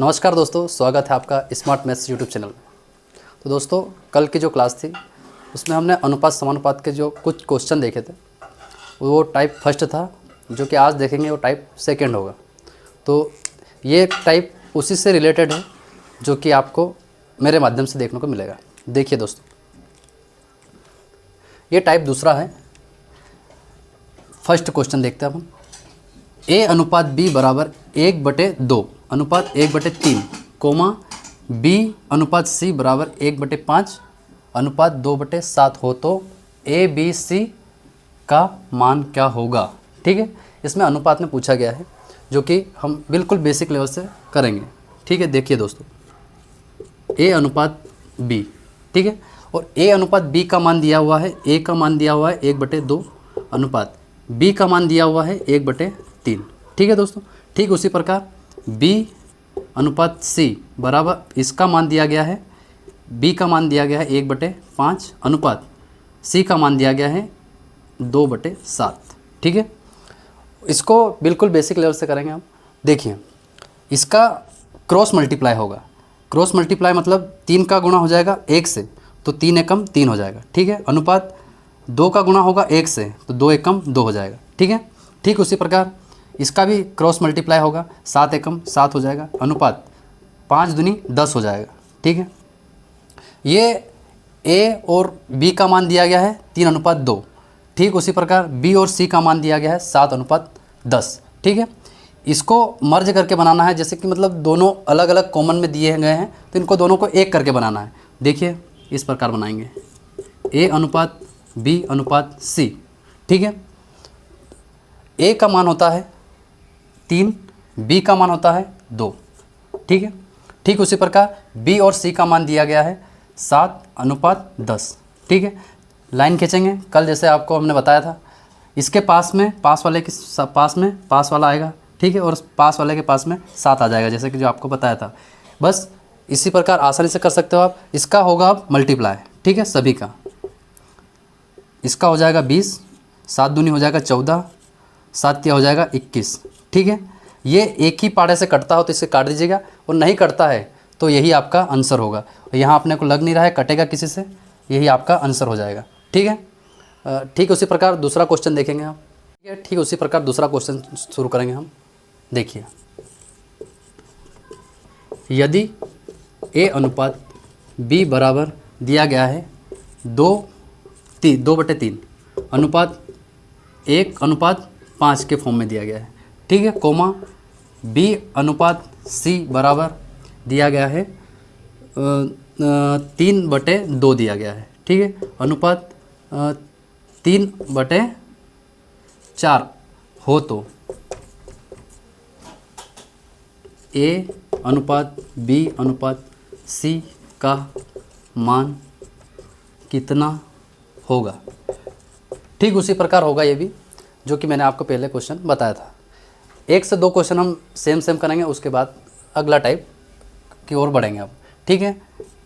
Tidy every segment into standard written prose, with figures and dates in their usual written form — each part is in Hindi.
नमस्कार दोस्तों, स्वागत है आपका स्मार्ट मैथ्स यूट्यूब चैनल में। तो दोस्तों, कल की जो क्लास थी उसमें हमने अनुपात समानुपात के जो कुछ क्वेश्चन देखे थे वो टाइप फर्स्ट था, जो कि आज देखेंगे वो टाइप सेकंड होगा। तो ये टाइप उसी से रिलेटेड है जो कि आपको मेरे माध्यम से देखने को मिलेगा। देखिए दोस्तों, ये टाइप दूसरा है। फर्स्ट क्वेश्चन देखते हैं हम। ए अनुपात बी बराबर 1/2 अनुपात 1/3 कोमा बी अनुपात सी बराबर 1/5 अनुपात 2/7 हो तो ए बी सी का मान क्या होगा। ठीक है, इसमें अनुपात में पूछा गया है जो कि हम बिल्कुल बेसिक लेवल से करेंगे। ठीक है, देखिए दोस्तों, ए अनुपात बी, ठीक है, और ए अनुपात बी का मान दिया हुआ है, ए का मान दिया हुआ है 1/2 अनुपात बी का मान दिया हुआ है 1/3। ठीक है दोस्तों, ठीक उसी प्रकार बी अनुपात सी बराबर इसका मान दिया गया है, बी का मान दिया गया है 1/5 अनुपात सी का मान दिया गया है 2/7। ठीक है, इसको बिल्कुल बेसिक लेवल से करेंगे हम। देखिए, इसका क्रॉस मल्टीप्लाई होगा। क्रॉस मल्टीप्लाई मतलब 3 का गुणा हो जाएगा 1 से, तो 3 एकम 3 हो जाएगा। ठीक है, अनुपात 2 का गुणा होगा 1 से, तो 2 एकम 2 हो जाएगा। ठीक है, ठीक उसी प्रकार इसका भी क्रॉस मल्टीप्लाई होगा, 7 एकम 7 हो जाएगा, अनुपात 5 दूनी 10 हो जाएगा। ठीक है, ये ए और बी का मान दिया गया है 3:2। ठीक उसी प्रकार बी और सी का मान दिया गया है 7:10। ठीक है, इसको मर्ज करके बनाना है, जैसे कि मतलब दोनों अलग अलग कॉमन में दिए गए हैं तो इनको दोनों को एक करके बनाना है। देखिए, इस प्रकार बनाएंगे ए अनुपात बी अनुपात सी। ठीक है, ए का मान होता है 3, बी का मान होता है 2। ठीक है, ठीक उसी प्रकार बी और सी का मान दिया गया है 7:10। ठीक है, लाइन खींचेंगे कल जैसे आपको हमने बताया था। इसके पास में पास वाले के पास में पास वाला आएगा। ठीक है, और पास वाले के पास में 7 आ जाएगा, जैसे कि जो आपको बताया था। बस इसी प्रकार आसानी से कर सकते हो आप। इसका होगा अब मल्टीप्लाई। ठीक है, सभी का इसका हो जाएगा 20, 7 दूनी हो जाएगा 14, 7 क्या हो जाएगा 21। ठीक है, ये एक ही पाड़े से कटता हो तो इसे काट दीजिएगा, और नहीं कटता है तो यही आपका आंसर होगा। यहाँ अपने को लग नहीं रहा है कटेगा किसी से, यही आपका आंसर हो जाएगा। ठीक है, ठीक उसी प्रकार दूसरा क्वेश्चन देखेंगे हम। ठीक है, ठीक उसी प्रकार दूसरा क्वेश्चन शुरू करेंगे हम। देखिए, यदि ए अनुपात बी बराबर दिया गया है 2/3 अनुपात 1:5 के फॉर्म में दिया गया है। ठीक है, कोमा बी अनुपात सी बराबर दिया गया है 3/2 दिया गया है। ठीक है, अनुपात 3/4 हो तो ए अनुपात बी अनुपात सी का मान कितना होगा। ठीक उसी प्रकार होगा ये भी, जो कि मैंने आपको पहले क्वेश्चन बताया था। 1 से 2 क्वेश्चन हम सेम करेंगे, उसके बाद अगला टाइप की ओर बढ़ेंगे अब। ठीक है,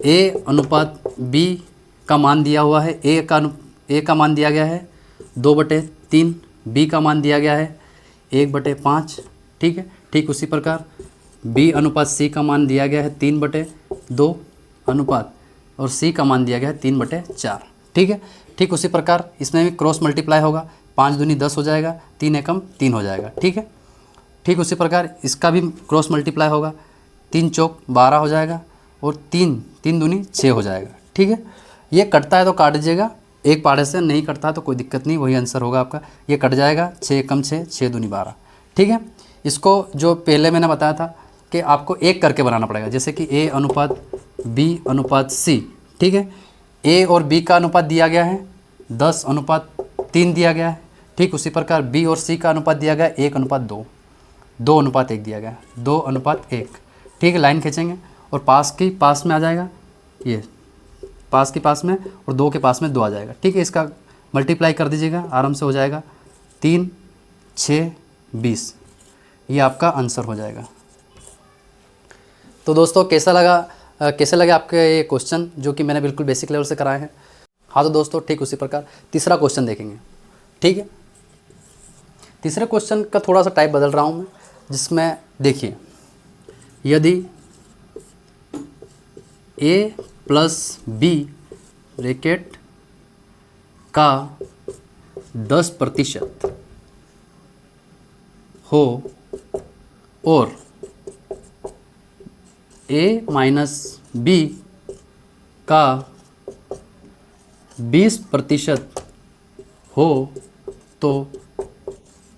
ए अनुपात बी का मान दिया हुआ है, ए का मान दिया गया है 2/3, बी का मान दिया गया है 1/5। ठीक है, ठीक उसी प्रकार बी अनुपात सी का मान दिया गया है 3/2 अनुपात, और सी का मान दिया गया है 3/4। ठीक है, ठीक उसी प्रकार इसमें भी क्रॉस मल्टीप्लाई होगा, 5 दूनी 10 हो जाएगा, 3 एकम 3 हो जाएगा। ठीक है, ठीक उसी प्रकार इसका भी क्रॉस मल्टीप्लाई होगा, 3 चौक 12 हो जाएगा, और 3 दूनी 6 हो जाएगा। ठीक है, ये कटता है तो काट दीजिएगा एक पाड़े से, नहीं कटता है तो कोई दिक्कत नहीं, वही आंसर होगा आपका। ये कट जाएगा, 6 एकम 6, 6 दूनी 12। ठीक है, इसको जो पहले मैंने बताया था कि आपको एक करके बनाना पड़ेगा, जैसे कि ए अनुपात बी अनुपात सी। ठीक है, ए और बी का अनुपात दिया गया है 10:3 दिया गया है। ठीक उसी प्रकार बी और सी का अनुपात दिया गया है 1:2, 2:1 दिया गया है, 2:1। ठीक है, लाइन खींचेंगे और पास में आ जाएगा, ये पास के पास में, और 2 के पास में 2 आ जाएगा। ठीक है, इसका मल्टीप्लाई कर दीजिएगा, आराम से हो जाएगा 3, 6, 20। ये आपका आंसर हो जाएगा। तो दोस्तों, कैसे लगे आपके ये क्वेश्चन जो कि मैंने बिल्कुल बेसिक लेवल से कराए हैं। हाँ तो दोस्तों, ठीक उसी प्रकार तीसरा क्वेश्चन देखेंगे। ठीक है, तीसरे क्वेश्चन का थोड़ा सा टाइप बदल रहा हूँ मैं, जिसमें देखिए, यदि ए प्लस बी ब्रैकेट का 10% हो और ए माइनस बी का 20% हो तो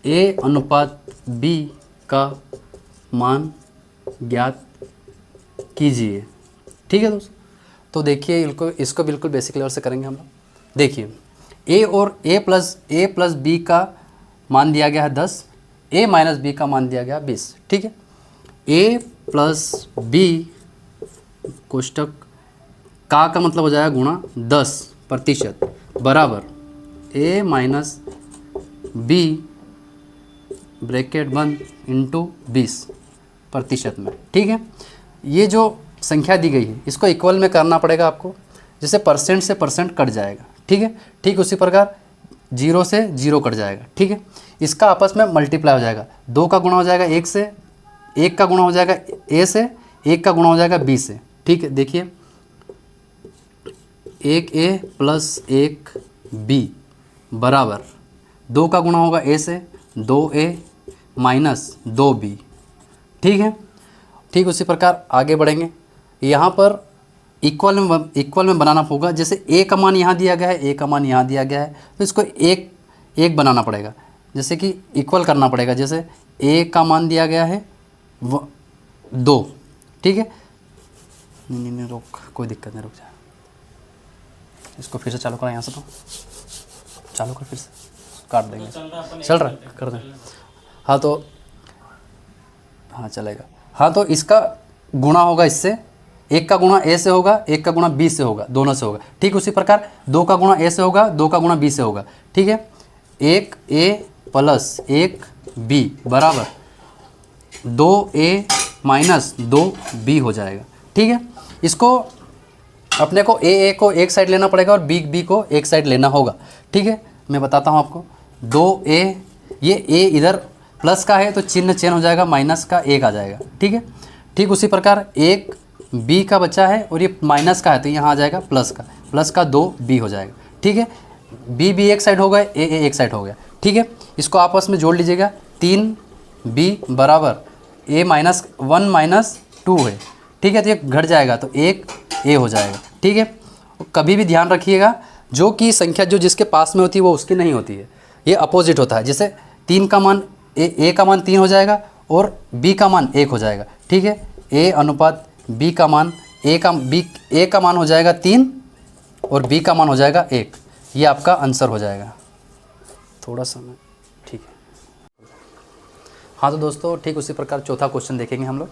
ए अनुपात बी का मान ज्ञात कीजिए। ठीक है दोस्तों, तो देखिए इसको बिल्कुल बेसिक लेवल से करेंगे हम लोग। देखिए ए और ए प्लस बी का मान दिया गया है 10, ए माइनस बी का मान दिया गया 20। ठीक है, ए प्लस बी कोष्टक का मतलब हो जाएगा गुणा 10% बराबर ए माइनस बी ब्रैकेट बंद इंटू 20% में। ठीक है, ये जो संख्या दी गई है इसको इक्वल में करना पड़ेगा आपको, जैसे परसेंट से परसेंट कट जाएगा। ठीक है, ठीक उसी प्रकार 0 से 0 कट जाएगा। ठीक है, इसका आपस में मल्टीप्लाई हो जाएगा, 2 का गुणा हो जाएगा 1 से, 1 का गुणा हो जाएगा ए से, 1 का गुणा हो जाएगा बी से। ठीक है, देखिए 1a प्लस 1b बराबर 2 का गुणा होगा ए से, 2a माइनस 2b। ठीक है, ठीक उसी प्रकार आगे बढ़ेंगे। यहाँ पर इक्वल में बनाना होगा, जैसे a का मान यहाँ दिया गया है, a का मान यहाँ दिया गया है, तो इसको एक बनाना पड़ेगा, जैसे कि इक्वल करना पड़ेगा। जैसे a का मान दिया गया है 2। ठीक है, नहीं रोक, कोई दिक्कत नहीं, रुक जा, इसको फिर से चालू करें, यहाँ से तो चालू कर, फिर से काट देंगे, चल रहा है, कर दें। हाँ तो हाँ चलेगा। हाँ तो इसका गुणा होगा इससे, 1 का गुणा ए से होगा, 1 का गुणा बी से होगा, दोनों से होगा। ठीक उसी प्रकार 2 का गुणा ए से होगा, 2 का गुणा बी से होगा। ठीक है, 1a प्लस 1b बराबर 2a माइनस 2b हो जाएगा। ठीक है, इसको अपने को ए को एक साइड लेना पड़ेगा और बी को एक साइड लेना होगा। ठीक है, मैं बताता हूँ आपको। 2a, ये a इधर प्लस का है तो चिन्ह चेंज हो जाएगा, माइनस का 1 आ जाएगा। ठीक है, ठीक उसी प्रकार 1 b का बचा है और ये माइनस का है तो यहाँ आ जाएगा प्लस का 2b हो जाएगा। ठीक है, b एक साइड हो गया, a एक साइड हो गया। ठीक है, इसको आपस में जोड़ लीजिएगा, 3b बराबर a माइनस 1 माइनस 2 है। ठीक है, तो ये घट जाएगा तो 1a हो जाएगा। ठीक है, कभी भी ध्यान रखिएगा जो कि संख्या जो जिसके पास में होती है वो उसकी नहीं होती है, ये अपोजिट होता है। जैसे 3 का मान ए का मान 3 हो जाएगा और b का मान 1 हो जाएगा। ठीक है, a अनुपात b का मान a का मान हो जाएगा 3 और b का मान हो जाएगा 1। ये आपका आंसर हो जाएगा। थोड़ा सा मैं, ठीक है। हाँ तो दोस्तों ठीक उसी प्रकार चौथा क्वेश्चन देखेंगे हम लोग।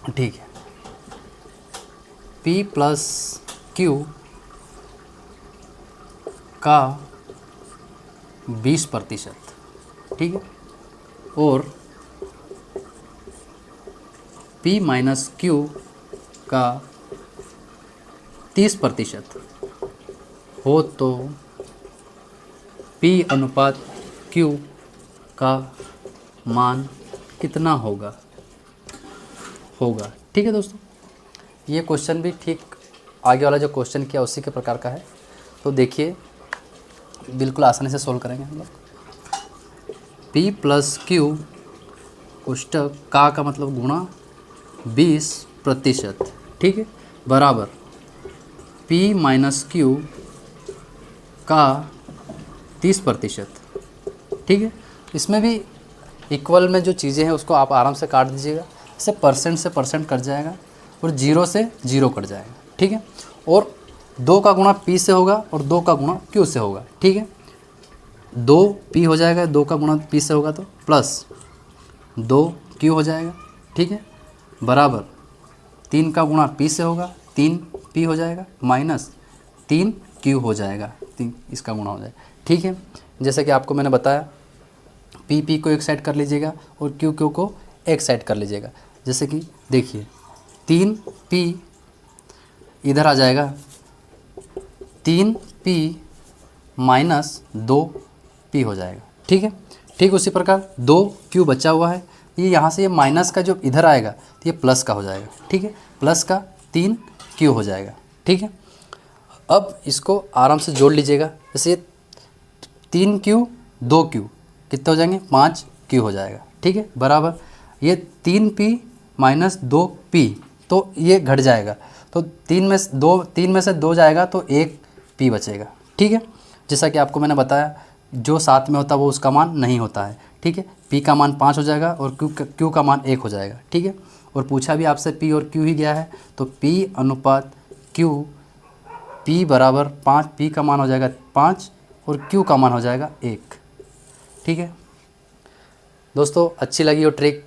ठीक है, p प्लस क्यू का 20%। ठीक है, और p माइनस क्यू का 30% हो तो p अनुपात q का मान कितना होगा। ठीक है दोस्तों, ये क्वेश्चन भी ठीक आगे वाला जो क्वेश्चन किया उसी के प्रकार का है। तो देखिए बिल्कुल आसानी से सोल्व करेंगे हम लोग। p प्लस क्यू कोष्टक का मतलब गुणा 20%। ठीक है, बराबर p माइनस क्यू का 30%। ठीक है, इसमें भी इक्वल में जो चीज़ें हैं उसको आप आराम से काट दीजिएगा, इससे परसेंट कट जाएगा और 0 से 0 कट जाएगा। ठीक है, और 2 का गुणा p से होगा और 2 का गुणा q से होगा। ठीक है, 2p हो जाएगा, 2 का गुणा p से होगा तो प्लस 2q हो जाएगा। ठीक है, बराबर 3 का गुणा p से होगा, 3p हो जाएगा, माइनस 3q हो जाएगा, 3 इसका गुणा हो जाएगा। ठीक है, जैसे कि आपको मैंने बताया p को एक साइड कर लीजिएगा और q को एक साइड कर लीजिएगा। जैसे कि देखिए 3p इधर आ जाएगा, 3p माइनस 2p हो जाएगा। ठीक है, ठीक उसी प्रकार 2q बचा हुआ है, ये यहाँ से ये माइनस का जो इधर आएगा तो ये प्लस का हो जाएगा। ठीक है, प्लस का 3 क्यू हो जाएगा। ठीक है, अब इसको आराम से जोड़ लीजिएगा। जैसे 3Q 2Q कितने हो जाएंगे, 5Q हो जाएगा। ठीक है, बराबर ये 3P माइनस 2P, तो ये घट जाएगा, तो 3 में से 2 जाएगा तो 1P बचेगा। ठीक है, जैसा कि आपको मैंने बताया जो साथ में होता है वो उसका मान नहीं होता है। ठीक है, P का मान 5 हो जाएगा और Q का मान 1 हो जाएगा। ठीक है, और पूछा भी आपसे P और Q ही गया है, तो P अनुपात Q, P बराबर 5, P का मान हो जाएगा 5 और Q का मान हो जाएगा 1। ठीक है दोस्तों, अच्छी लगी वो ट्रिक